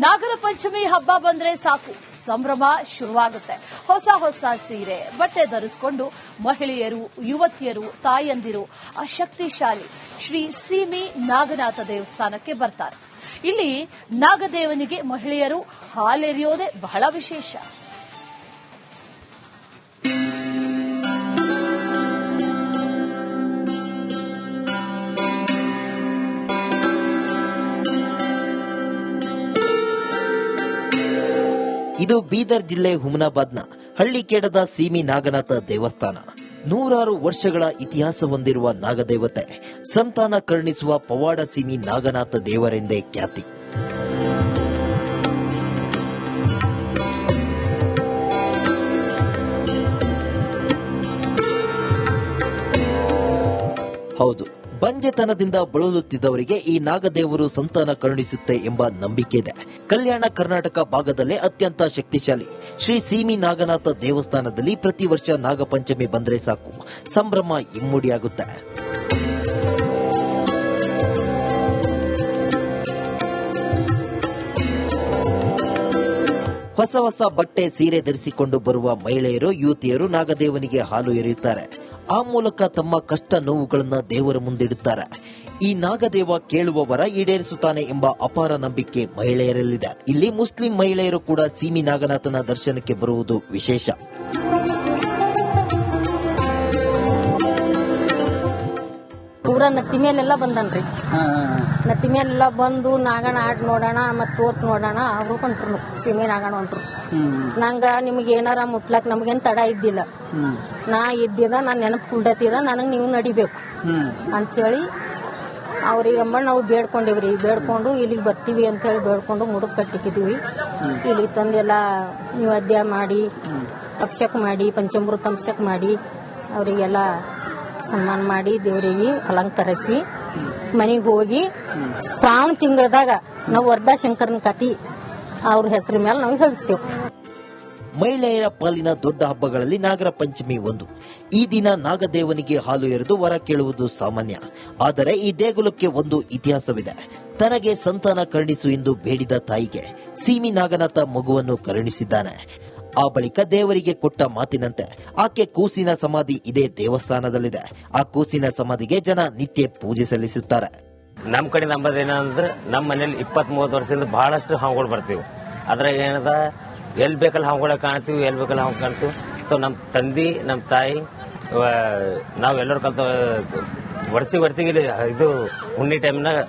ನಾಗರ ಪಂಚಮಿ ಹಬ್ಬ ಬಂದ್ರೆ ಸಾಕು, ಸಂಭ್ರಮ ಶುರುವಾಗುತ್ತೆ. ಹೊಸ ಹೊಸ ಸೀರೆ, ಬಟ್ಟೆ ಧರಿಸಿಕೊಂಡು ಮಹಿಳೆಯರು, ಯುವತಿಯರು, ತಾಯಂದಿರು ಆ ಶಕ್ತಿಶಾಲಿ ಶ್ರೀ ಸೀಮಿ ನಾಗನಾಥ ದೇವಸ್ಥಾನಕ್ಕೆ ಬರ್ತಾರೆ. ಇಲ್ಲಿ ನಾಗದೇವನಿಗೆ ಮಹಿಳೆಯರು ಹಾಲೆರೆಯೋದೇ ಬಹಳ ವಿಶೇಷ. ಇದು ಬೀದರ್ ಜಿಲ್ಲೆ ಹುಮನಾಬಾದ್ನ ಹಳ್ಳಿಕೇಡದ ಸೀಮಿ ನಾಗನಾಥ ದೇವಸ್ಥಾನ. 100 ವರ್ಷಗಳ ಇತಿಹಾಸ ಹೊಂದಿರುವ ನಾಗದೇವತೆ, ಸಂತಾನ ಕರುಣಿಸುವ ಪವಾಡ ಸೀಮಿ ನಾಗನಾಥ ದೇವರೆಂದೇ ಖ್ಯಾತಿ. ಹೌದು, ಬಂಜೆತನದಿಂದ ಬಳಲುತ್ತಿದ್ದವರಿಗೆ ಈ ನಾಗದೇವರು ಸಂತಾನ ಕರುಣಿಸುತ್ತೆ ಎಂಬ ನಂಬಿಕೆ ಇದೆ. ಕಲ್ಯಾಣ ಕರ್ನಾಟಕ ಭಾಗದಲ್ಲೇ ಅತ್ಯಂತ ಶಕ್ತಿಶಾಲಿ ಶ್ರೀ ಸೀಮಿ ನಾಗನಾಥ ದೇವಸ್ಥಾನದಲ್ಲಿ ಪ್ರತಿ ವರ್ಷ ನಾಗಪಂಚಮಿ ಬಂದ್ರೆ ಸಾಕು, ಸಂಭ್ರಮ ಇಮ್ಮಡಿಯಾಗುತ್ತೆ. ಹೊಸ ಹೊಸ ಬಟ್ಟೆ, ಸೀರೆ ಧರಿಸಿಕೊಂಡು ಬರುವ ಮಹಿಳೆಯರು, ಯುವತಿಯರು ನಾಗದೇವನಿಗೆ ಹಾಲು ಎರೆಯುತ್ತಾರೆ. ಆ ಮೂಲಕ ತಮ್ಮ ಕಷ್ಟ ನೋವುಗಳನ್ನು ದೇವರ ಮುಂದಿಡುತ್ತಾರೆ. ಈ ನಾಗದೇವ ಕೇಳುವವರ ಈಡೇರಿಸುತ್ತಾನೆ ಎಂಬ ಅಪಾರ ನಂಬಿಕೆ ಮಹಿಳೆಯರಲ್ಲಿದೆ. ಇಲ್ಲಿ ಮುಸ್ಲಿಂ ಮಹಿಳೆಯರು ಕೂಡ ಸೀಮಿ ನಾಗನಾಥನ ದರ್ಶನಕ್ಕೆ ಬರುವುದು ವಿಶೇಷ. ಪೂರ ನತ್ತಿ ಮೇಲೆಲ್ಲ ಬಂದನ್ರಿ. ನತ್ತಿ ಮೇಲೆಲ್ಲ ಬಂದು ನಾಗಣ ಆಡ್ ನೋಡೋಣ ಮತ್ ತೋರ್ಸ್ ನೋಡೋಣ ಅವ್ರು ಹೊಂಟ್ರು, ಸೀಮೆ ನಾಗಣ ಹೊಂಟ್ರು. ನಂಗ ನಿಮ್ಗೆ ಏನಾರ ಮುಟ್ಲಕ್ ನಮ್ಗೇನ್ ತಡ ಇದ್ದಿಲ್ಲ. ನಾ ಇದ್ದಿದ ನಾನ್ ನೆನಪು ಕುಂಡತಿದ, ನನಗ್ ನೀವು ನಡಿಬೇಕು ಅಂತ ಹೇಳಿ ಅವ್ರಿಗಮ್ಮ ನಾವು ಬೇಡ್ಕೊಂಡಿವ್ರಿ. ಬೇಡ್ಕೊಂಡು ಇಲ್ಲಿಗೆ ಬರ್ತೀವಿ ಅಂತ ಹೇಳಿ ಬೇಡ್ಕೊಂಡು ಮುಡುಕ್ ಕಟ್ಟಿಕಿದೀವಿ. ಇಲ್ಲಿ ತಂದೆಲ್ಲ ನೈವೇದ್ಯ ಮಾಡಿ, ಅಭಿಷೇಕ ಮಾಡಿ, ಪಂಚಾಮೃತ ಅಭಿಷೇಕ ಮಾಡಿ ಅವರಿಗೆಲ್ಲ ಸನ್ಮಾನ ಮಾಡಿ ದೇವರಿಗೆ ಅಲಂಕರಿಸಿ ಮನೆಗೆ ಹೋಗಿ ಶ್ರಾವಣ ತಿಂಗಳದಾಗ ನಾವು ವರದಾಶಂಕರನ ಕತಿ ಅವ್ರ ಹೆಸರ ಮೇಲೆ ನಾವು ಹೇಳಿಸ್ತೇವೆ. ಮಹಿಳೆಯರ ಪಾಲಿನ ದೊಡ್ಡ ಹಬ್ಬಗಳಲ್ಲಿ ನಾಗರ ಪಂಚಮಿ ಒಂದು. ಈ ದಿನ ನಾಗದೇವನಿಗೆ ಹಾಲು ಎರೆದು ವರ ಕೇಳುವುದು ಸಾಮಾನ್ಯ. ಆದರೆ ಈ ದೇಗುಲಕ್ಕೆ ಒಂದು ಇತಿಹಾಸವಿದೆ. ತನಗೆ ಸಂತಾನ ಕರುಣಿಸು ಎಂದು ಬೇಡಿದ ತಾಯಿಗೆ ಸೀಮಿ ನಾಗನಾಥ ಮಗುವನ್ನು ಕರುಣಿಸಿದ್ದಾನೆ. ಆ ಬಳಿಕ ದೇವರಿಗೆ ಕೊಟ್ಟ ಮಾತಿನಂತೆ ಆಕೆ ಕೂಸಿನ ಸಮಾಧಿ ಇದೇ ದೇವಸ್ಥಾನದಲ್ಲಿದೆ. ಆ ಕೂಸಿನ ಸಮಾಧಿಗೆ ಜನ ನಿತ್ಯ ಪೂಜೆ ಸಲ್ಲಿಸುತ್ತಾರೆ. ನಮ್ಮ ಕಡೆ ನಂಬೋದೇನಂದ್ರೆ, ನಮ್ಮ ಮನೇಲಿ 20-30 ವರ್ಷದಿಂದ ಬಹಳಷ್ಟು ಹಾವುಗಳು ಬರ್ತೀವಿ. ಅದ್ರಾಗ ಏನದ, ಎಲ್ಲಿ ಬೇಕಲ್ಲ ಹಾವುಗಳ ಕಾಣ್ತೀವಿ, ಎಲ್ಲಿ ಬೇಕಲ್ಲ ಹಾವು ಕಾಣ್ತೀವಿ. ಸೊ ನಮ್ಮ ತಂದೆ, ನಮ್ಮ ತಾಯಿ, ನಾವೆಲ್ಲರೂ ಕಲ್ತ ವರ್ಷಿಗೆ ಇದು ಹುಣ್ಣಿ ಟೈಮ್ನಾಗ,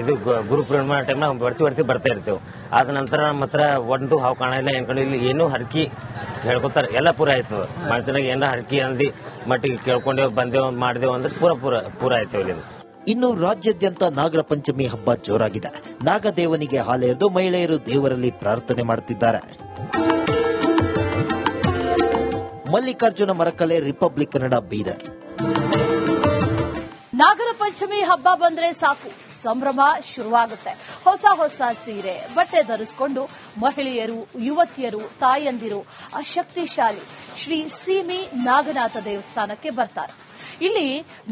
ಇದು ಗುರು ಪೂರ್ಣಿಮಾ ಟೈಮ್ನಾಗ ವರ್ಷಿ ಬರ್ತಾ ಇರ್ತೇವೆ. ಆದ ನಂತರ ನಮ್ಮ ಹತ್ರ ಒಂದು ಹಾವು ಕಾಣಿಲ್ಲ, ಏನ್ಕೊಂಡು ಇಲ್ಲಿ ಏನೂ ಹರಕಿ ಹೇಳ್ಕೊತಾರೆ, ಎಲ್ಲ ಪೂರ ಆಯ್ತದ. ಮನುಷ್ಯನಾಗ ಏನೋ ಹರಕಿ ಅಂದಿ ಮಟ್ಟಿಗೆ ಕೇಳ್ಕೊಂಡೇವು, ಬಂದೇವು, ಮಾಡಿದೆವು ಅಂದ್ರೆ ಪೂರ ಆಯ್ತೇವೆ ಇಲ್ಲಿ. ಇನ್ನು ರಾಜ್ಯಾದ್ಯಂತ ನಾಗರ ಪಂಚಮಿ ಹಬ್ಬ ಜೋರಾಗಿದೆ. ನಾಗದೇವನಿಗೆ ಹಾಲೆರೆದು ಮಹಿಳೆಯರು ದೇವರಲ್ಲಿ ಪ್ರಾರ್ಥನೆ ಮಾಡುತ್ತಿದ್ದಾರೆ. ಮಲ್ಲಿಕಾರ್ಜುನ ಮರಕಲೆ, ರಿಪಬ್ಲಿಕ್ ಕನ್ನಡ, ಬೀದರ್. ನಾಗರ ಪಂಚಮಿ ಹಬ್ಬ ಬಂದ್ರೆ ಸಾಕು, ಸಂಭ್ರಮ ಶುರುವಾಗುತ್ತೆ. ಹೊಸ ಹೊಸ ಸೀರೆ, ಬಟ್ಟೆ ಧರಿಸಿಕೊಂಡು ಮಹಿಳೆಯರು, ಯುವತಿಯರು, ತಾಯಂದಿರು ಆ ಶಕ್ತಿಶಾಲಿ ಶ್ರೀ ಸೀಮಿ ನಾಗನಾಥ ದೇವಸ್ಥಾನಕ್ಕೆ ಬರ್ತಾರೆ. ಇಲ್ಲಿ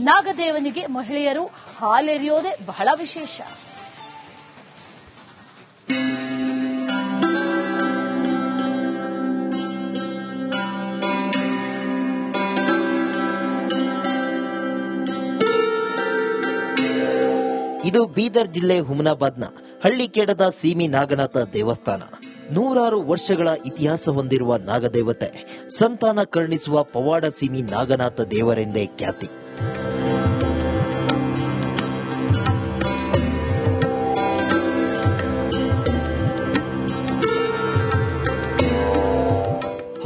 ನಾಗದೇವನಿಗೆ ಮಹಿಳೆಯರು ಹಾಲೆರೆಯೋದೇ ಬಹಳ ವಿಶೇಷ. ಇದು ಬೀದರ್ ಜಿಲ್ಲೆ ಹುಮನಾಬಾದ್ನ ಹಳ್ಳಿಕೇಡದ ಸೀಮಿ ನಾಗನಾಥ ದೇವಸ್ಥಾನ. 100 ವರ್ಷಗಳ ಇತಿಹಾಸ ಹೊಂದಿರುವ ನಾಗದೇವತೆ, ಸಂತಾನ ಕರುಣಿಸುವ ಪವಾಡ ಸೀಮಿ ನಾಗನಾಥ ದೇವರೆಂದೇ ಖ್ಯಾತಿ.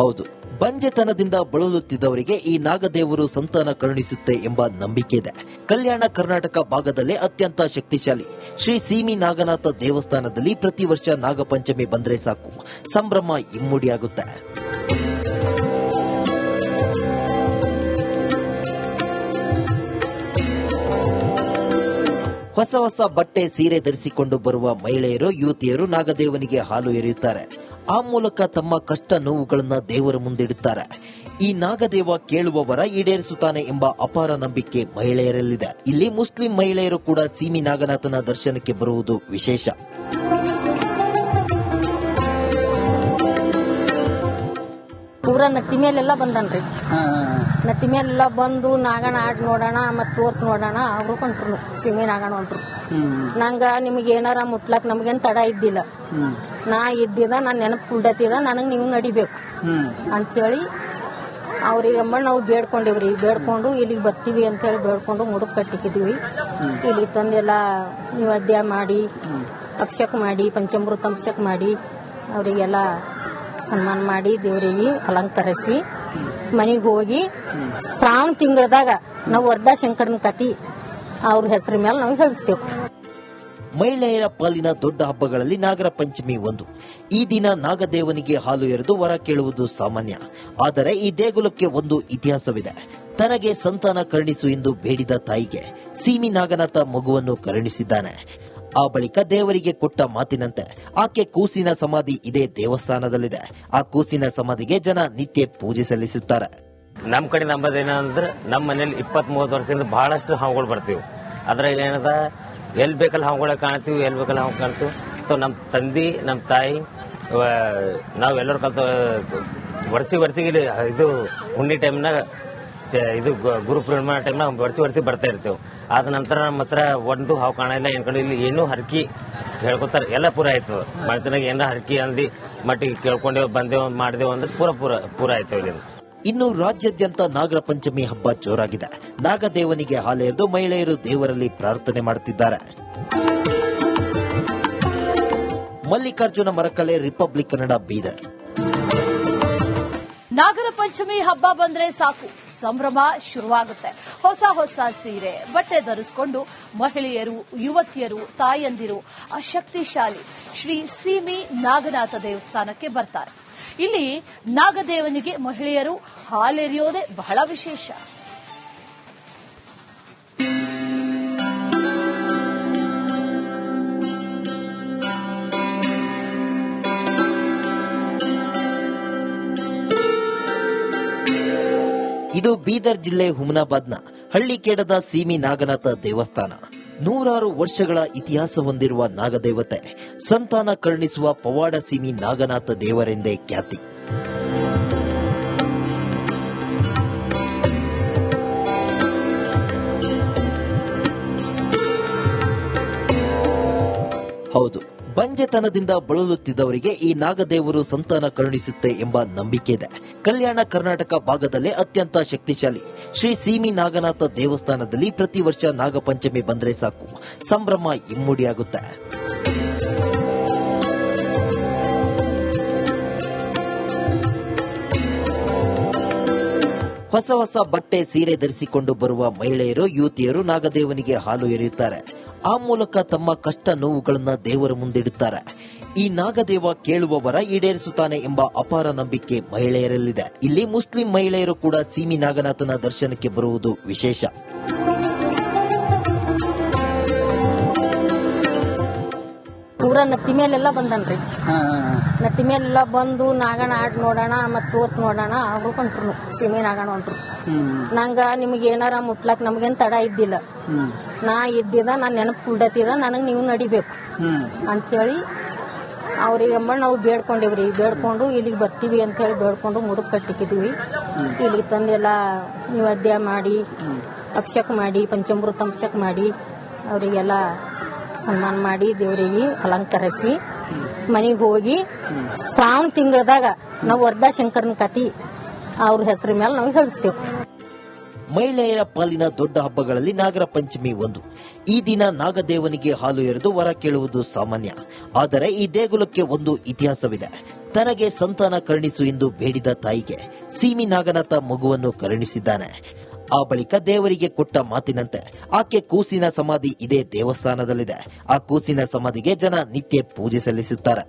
ಹೌದು, ಬಂಜೆತನದಿಂದ ಬಳಲುತ್ತಿದ್ದವರಿಗೆ ಈ ನಾಗದೇವರು ಸಂತಾನ ಕರುಣಿಸುತ್ತೆ ಎಂಬ ನಂಬಿಕೆ ಇದೆ. ಕಲ್ಯಾಣ ಕರ್ನಾಟಕ ಭಾಗದಲ್ಲೇ ಅತ್ಯಂತ ಶಕ್ತಿಶಾಲಿ ಶ್ರೀ ಸೀಮಿ ನಾಗನಾಥ ದೇವಸ್ಥಾನದಲ್ಲಿ ಪ್ರತಿ ವರ್ಷ ನಾಗಪಂಚಮಿ ಬಂದ್ರೆ ಸಾಕು, ಸಂಭ್ರಮ ಇಮ್ಮಡಿಯಾಗುತ್ತೆ. ಹೊಸ ಹೊಸ ಬಟ್ಟೆ, ಸೀರೆ ಧರಿಸಿಕೊಂಡು ಬರುವ ಮಹಿಳೆಯರು, ಯುವತಿಯರು ನಾಗದೇವನಿಗೆ ಹಾಲು ಎರೆಯುತ್ತಾರೆ. ಆ ಮೂಲಕ ತಮ್ಮ ಕಷ್ಟ ನೋವುಗಳನ್ನು ದೇವರ ಮುಂದಿಡುತ್ತಾರೆ. ಈ ನಾಗದೇವ ಕೇಳುವವರ ಈಡೇರಿಸುತ್ತಾನೆ ಎಂಬ ಅಪಾರ ನಂಬಿಕೆ ಮಹಿಳೆಯರಲ್ಲಿದೆ. ಇಲ್ಲಿ ಮುಸ್ಲಿಂ ಮಹಿಳೆಯರು ಕೂಡ ಸೀಮಿ ನಾಗನಾಥನ ದರ್ಶನಕ್ಕೆ ಬರುವುದು ವಿಶೇಷ. ನತ್ತಿ ಮೇಲೆಲ್ಲ ಬಂದನ್ರಿ. ನತ್ತಿ ಮೇಲೆಲ್ಲ ಬಂದು ನಾಗಣ ಆಡ್ ನೋಡೋಣ ಮತ್ ತೋರ್ಸ್ ನೋಡೋಣ ಅವ್ರು ಕೊಂಟ್ರು ಸೀಮೆ ನಾಗಣ ಹೊಂಟ್ರು. ನಂಗ ನಿಮ್ಗೆ ಏನಾರ ಮುಟ್ಲಕ್ ನಮ್ಗೇನ್ ತಡ ಇದ್ದಿಲ್ಲ. ನಾ ಇದ್ದಿದ ನಾನ್ ನೆನಪು ಕುಲ್ಡತಿದ ನನಗ್ ನೀವು ನಡಿಬೇಕು ಅಂತ ಹೇಳಿ ಅವ್ರಿಗೆ ನಾವು ಬೇಡ್ಕೊಂಡಿವ್ರಿ. ಬೇಡ್ಕೊಂಡು ಇಲ್ಲಿಗೆ ಬರ್ತೀವಿ ಅಂತ ಹೇಳಿ ಬೇಡ್ಕೊಂಡು ಮುಡುಕ್ ಕಟ್ಟಿಕಿದ್ವಿ. ಇಲ್ಲಿ ತಂದೆಲ್ಲ ನೈವೇದ್ಯ ಮಾಡಿ ಅಭಿಷೇಕ ಮಾಡಿ ಪಂಚಾಮೃತ ಅಭಿಷೇಕ ಮಾಡಿ ಅವರಿಗೆಲ್ಲ ಸನ್ಮಾನ ಮಾಡಿ ದೇವರಿಗೆ ಅಲಂಕರಿಸಿ ಮನೆಗೆ ಹೋಗಿ ಶ್ರಾವಣ ತಿಂಗಳದಾಗ ನಾವು ವರದಾಶಂಕರನ ಕತಿ ಅವ್ರ ಹೆಸರ ಮೇಲೆ ನಾವು ಹೇಳಿಸ್ತೇವೆ. ಮಹಿಳೆಯರ ಪಾಲಿನ ದೊಡ್ಡ ಹಬ್ಬಗಳಲ್ಲಿ ನಾಗರ ಪಂಚಮಿ ಒಂದು. ಈ ದಿನ ನಾಗದೇವನಿಗೆ ಹಾಲು ಎರೆದು ವರ ಕೇಳುವುದು ಸಾಮಾನ್ಯ. ಆದರೆ ಈ ದೇಗುಲಕ್ಕೆ ಒಂದು ಇತಿಹಾಸವಿದೆ. ತನಗೆ ಸಂತಾನ ಕರುಣಿಸು ಎಂದು ಬೇಡಿದ ತಾಯಿಗೆ ಸೀಮಿ ನಾಗನಾಥ ಮಗುವನ್ನು ಕರುಣಿಸಿದ್ದಾನೆ. ಆ ಬಳಿಕ ದೇವರಿಗೆ ಕೊಟ್ಟ ಮಾತಿನಂತೆ ಆಕೆ ಕೂಸಿನ ಸಮಾಧಿ ಇದೇ ದೇವಸ್ಥಾನದಲ್ಲಿದೆ. ಆ ಕೂಸಿನ ಸಮಾಧಿಗೆ ಜನ ನಿತ್ಯ ಪೂಜೆ ಸಲ್ಲಿಸುತ್ತಾರೆ. ನಮ್ಮ ಕಡೆ ನಂಬೋದೇನಂದ್ರೆ ನಮ್ಮ ಮನೇಲಿ 20-30 ವರ್ಷದಿಂದ ಬಹಳಷ್ಟು ಹಾವುಗಳು ಬರ್ತೀವಿ. ಅದ್ರಾಗ ಏನದ ಎಲ್ಲಿ ಬೇಕಲ್ಲ ಹಾವುಗಳ ಕಾಣ್ತೀವಿ, ಎಲ್ಲಿ ಬೇಕಲ್ಲ ಹಾವು ಕಾಣ್ತೀವಿ. ನಮ್ಮ ತಂದೆ ನಮ್ಮ ತಾಯಿ ನಾವೆಲ್ಲರೂ ಕಲ್ತು ವರ್ಷಿಗೆ ಇದು ಹುಣ್ಣಿ ಟೈಮ್ನಾಗ ಇದು ಗುರು ಪೂರ್ಣಿಮಾ ಟೈಮ್ನಾಗ ವರ್ಷಿ ಬರ್ತಾ ಇರ್ತೇವೆ. ಆದ ನಂತರ ನಮ್ಮ ಹತ್ರ ಒಂದು ಹಾವು ಕಾಣಿಲ್ಲ, ಏನ್ ಕಡೆ ಇಲ್ಲಿ ಏನೂ ಹರಕಿ ಹೇಳ್ಕೊತಾರೆ, ಎಲ್ಲ ಪೂರ ಆಯ್ತು. ಮನುಷ್ಯನಾಗ ಏನಾರ ಹರಕಿ ಅಂದಿ ಮಟ್ಟಿಗೆ ಕೇಳ್ಕೊಂಡೇವು ಬಂದೇವು ಮಾಡಿದೆವು ಅಂದ್ರೆ ಪೂರ ಆಯ್ತು ಇಲ್ಲಿ. ಇನ್ನು ರಾಜ್ಯಾದ್ಯಂತ ನಾಗರ ಪಂಚಮಿ ಹಬ್ಬ ಜೋರಾಗಿದೆ. ನಾಗದೇವನಿಗೆ ಹಾಲೆರೆದು ಮಹಿಳೆಯರು ದೇವರಲ್ಲಿ ಪ್ರಾರ್ಥನೆ ಮಾಡುತ್ತಿದ್ದಾರೆ. ಮಲ್ಲಿಕಾರ್ಜುನ ಮರಕಲೆ, ರಿಪಬ್ಲಿಕ್ ಕನ್ನಡ, ಬೀದರ್. ನಾಗರ ಪಂಚಮಿ ಹಬ್ಬ ಬಂದ್ರೆ ಸಾಕು, ಸಂಭ್ರಮ ಶುರುವಾಗುತ್ತೆ. ಹೊಸ ಸೀರೆ ಬಟ್ಟೆ ಧರಿಸಿಕೊಂಡು ಮಹಿಳೆಯರು, ಯುವತಿಯರು, ತಾಯಂದಿರು ಶಕ್ತಿಶಾಲಿ ಶ್ರೀ ಸೀಮಿ ನಾಗನಾಥ ದೇವಸ್ಥಾನಕ್ಕೆ ಬರ್ತಾರೆ. ಇಲ್ಲಿ ನಾಗದೇವನಿಗೆ ಮಹಿಳೆಯರು ಹಾಲೆರೆಯೋದೇ ಬಹಳ ವಿಶೇಷ. ಇದು ಬೀದರ್ ಜಿಲ್ಲೆ ಹುಮನಾಬಾದ್ನ ಹಳ್ಳಿಕೇಡದ ಸೀಮಿ ನಾಗನಾಥ ದೇವಸ್ಥಾನ. 100 ವರ್ಷಗಳ ಇತಿಹಾಸ ಹೊಂದಿರುವ ನಾಗದೇವತೆ, ಸಂತಾನ ಕರುಣಿಸುವ ಪವಾಡ ಸೀಮಿ ನಾಗನಾಥ ದೇವರೆಂದೇ ಖ್ಯಾತಿ. ಹೌದು, ಬಂಜೆತನದಿಂದ ಬಳಲುತ್ತಿದ್ದವರಿಗೆ ಈ ನಾಗದೇವರು ಸಂತಾನ ಕರುಣಿಸುತ್ತೆ ಎಂಬ ನಂಬಿಕೆ ಇದೆ. ಕಲ್ಯಾಣ ಕರ್ನಾಟಕ ಭಾಗದಲ್ಲೇ ಅತ್ಯಂತ ಶಕ್ತಿಶಾಲಿ ಶ್ರೀ ಸೀಮಿ ನಾಗನಾಥ ದೇವಸ್ಥಾನದಲ್ಲಿ ಪ್ರತಿ ವರ್ಷ ನಾಗಪಂಚಮಿ ಬಂದ್ರೆ ಸಾಕು, ಸಂಭ್ರಮ ಇಮ್ಮಡಿಯಾಗುತ್ತೆ. ಹೊಸ ಬಟ್ಟೆ ಸೀರೆ ಧರಿಸಿಕೊಂಡು ಬರುವ ಮಹಿಳೆಯರು, ಯುವತಿಯರು ನಾಗದೇವನಿಗೆ ಹಾಲು ಎರೆಯುತ್ತಾರೆ. ಆ ಮೂಲಕ ತಮ್ಮ ಕಷ್ಟ ನೋವುಗಳನ್ನ ದೇವರ ಮುಂದಿಡುತ್ತಾರೆ. ಈ ನಾಗದೇವ ಕೇಳುವವರ ಈಡೇರಿಸುತ್ತಾನೆ ಎಂಬ ಅಪಾರ ನಂಬಿಕೆ ಮಹಿಳೆಯರಲ್ಲಿದೆ. ಇಲ್ಲಿ ಮುಸ್ಲಿಂ ಮಹಿಳೆಯರು ಕೂಡ ಸೀಮಿ ನಾಗನಾಥನ ದರ್ಶನಕ್ಕೆ ಬರುವುದು ವಿಶೇಷ. ಪೂರ ನತ್ತಿ ಮೇಲೆಲ್ಲ ಬಂದನ್ರಿ. ನತ್ತಿ ಮೇಲೆಲ್ಲ ಬಂದು ನಾಗಣ ಆಡ್ ನೋಡೋಣ ಮತ್ ತೋರ್ಸ್ ನೋಡೋಣ ಅವ್ರು ಕೊಂಟ್ರು ಸೀಮೆ ನಾಗಣ ಹೊಂಟ್ರು. ನಂಗ ನಿಮ್ಗೆ ಏನಾರ ಮುಟ್ಲಕ್ ನಮ್ಗೇನ್ ತಡ ಇದ್ದಿಲ್ಲ. ನಾ ಇದ್ದಿದ ನಾನ್ ನೆನಪು ಕುಲ್ಡತಿದ ನನಗ್ ನೀವು ನಡಿಬೇಕು ಅಂತ ಹೇಳಿ ಅವ್ರಿಗೆ ನಾವು ಬೇಡ್ಕೊಂಡಿವ್ರಿ. ಬೇಡ್ಕೊಂಡು ಇಲ್ಲಿಗೆ ಬರ್ತೀವಿ ಅಂತ ಹೇಳಿ ಬೇಡ್ಕೊಂಡು ಮುಡುಕ್ ಕಟ್ಟಿಕಿದ್ವಿ. ಇಲ್ಲಿಗೆ ತಂದೆಲ್ಲ ನೈವೇದ್ಯ ಮಾಡಿ ಅಭಿಷೇಕ ಮಾಡಿ ಪಂಚಾಮೃತ ಅಭಿಷೇಕ ಮಾಡಿ ಅವರಿಗೆಲ್ಲ ಸನ್ಮಾನ ಮಾಡಿ ದೇವರಿಗೆ ಅಲಂಕರಿಸಿ ಮನೆಗೆ ಹೋಗಿ ಶ್ರಾವಣ ತಿಂಗಳದಾಗ ನಾವು ವರದಾಶಂಕರನ ಕತಿ ಅವ್ರ ಹೆಸರ ಮೇಲೆ ನಾವು ಹೇಳಿಸ್ತೇವೆ. ಮಹಿಳೆಯರ ಪಾಲಿನ ದೊಡ್ಡ ಹಬ್ಬಗಳಲ್ಲಿ ನಾಗರ ಪಂಚಮಿ ಒಂದು. ಈ ದಿನ ನಾಗದೇವನಿಗೆ ಹಾಲು ಎರೆದು ವರ ಕೇಳುವುದು ಸಾಮಾನ್ಯ. ಆದರೆ ಈ ದೇಗುಲಕ್ಕೆ ಒಂದು ಇತಿಹಾಸವಿದೆ. ತನಗೆ ಸಂತಾನ ಕರುಣಿಸು ಎಂದು ಬೇಡಿದ ತಾಯಿಗೆ ಸೀಮಿ ನಾಗನಾಥ ಮಗುವನ್ನು ಕರುಣಿಸಿದ್ದಾನೆ. ಆ ಬಳಿಕ ದೇವರಿಗೆ ಕೊಟ್ಟ ಮಾತಿನಂತೆ ಆಕೆ ಕೂಸಿನ ಸಮಾಧಿ ಇದೇ ದೇವಸ್ಥಾನದಲ್ಲಿದೆ. ಆ ಕೂಸಿನ ಸಮಾಧಿಗೆ ಜನ ನಿತ್ಯ ಪೂಜೆ ಸಲ್ಲಿಸುತ್ತಾರೆ.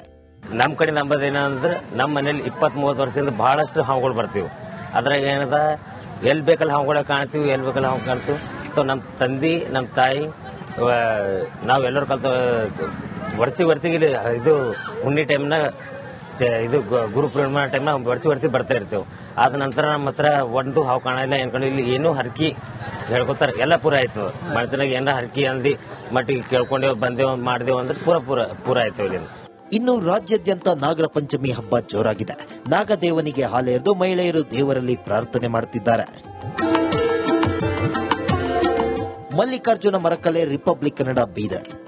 ನಮ್ಮ ಕಡೆ ನಂಬೋದೇನಂದ್ರೆ ನಮ್ಮ ಮನೇಲಿ 20-30 ವರ್ಷದಿಂದ ಬಹಳಷ್ಟು ಹಾವುಗಳು ಬರ್ತೀವಿ. ಅದ್ರಾಗ ಏನದ ಎಲ್ಲಿ ಬೇಕಲ್ಲ ಹಾವುಗಳ ಕಾಣ್ತೀವಿ, ಎಲ್ಲಿ ಬೇಕಲ್ಲ ಹಾವು ಕಾಣ್ತೀವಿ. ನಮ್ಮ ತಂದೆ ನಮ್ಮ ತಾಯಿ ನಾವೆಲ್ಲರೂ ಕಲ್ತು ವರ್ಷಿಗೆ ಇದು ಹುಣ್ಣಿ ಟೈಮ್ನಾಗ ಇದು ಗುರು ಪೂರ್ಣಿಮಾ ಟೈಮ್ನಾಗ ವರ್ಷಿ ಬರ್ತಾ ಇರ್ತೇವೆ. ಆದ ನಂತರ ನಮ್ಮ ಹತ್ರ ಒಂದು ಹಾವು ಕಾಣಿಲ್ಲ, ಏನ್ ಕಡೆ ಇಲ್ಲಿ ಏನೂ ಹರಕಿ ಹೇಳ್ಕೊತಾರೆ, ಎಲ್ಲ ಪೂರ ಆಯ್ತು. ಮನುಷ್ಯನಾಗ ಏನಾರ ಹರಕಿ ಅಂದಿ ಮಟ್ಟಿಗೆ ಕೇಳ್ಕೊಂಡೇವು ಬಂದೇವು ಮಾಡಿದೆವು ಅಂದ್ರೆ ಪೂರ ಆಯ್ತು ಇಲ್ಲಿ. ಇನ್ನು ರಾಜ್ಯಾದ್ಯಂತ ನಾಗರ ಪಂಚಮಿ ಹಬ್ಬ ಜೋರಾಗಿದೆ. ನಾಗದೇವನಿಗೆ ಹಾಲೆರೆದು ಮಹಿಳೆಯರು ದೇವರಲ್ಲಿ ಪ್ರಾರ್ಥನೆ ಮಾಡುತ್ತಿದ್ದಾರೆ. ಮಲ್ಲಿಕಾರ್ಜುನ ಮರಕಲೆ, ರಿಪಬ್ಲಿಕ್ ಕನ್ನಡ, ಬೀದರ್.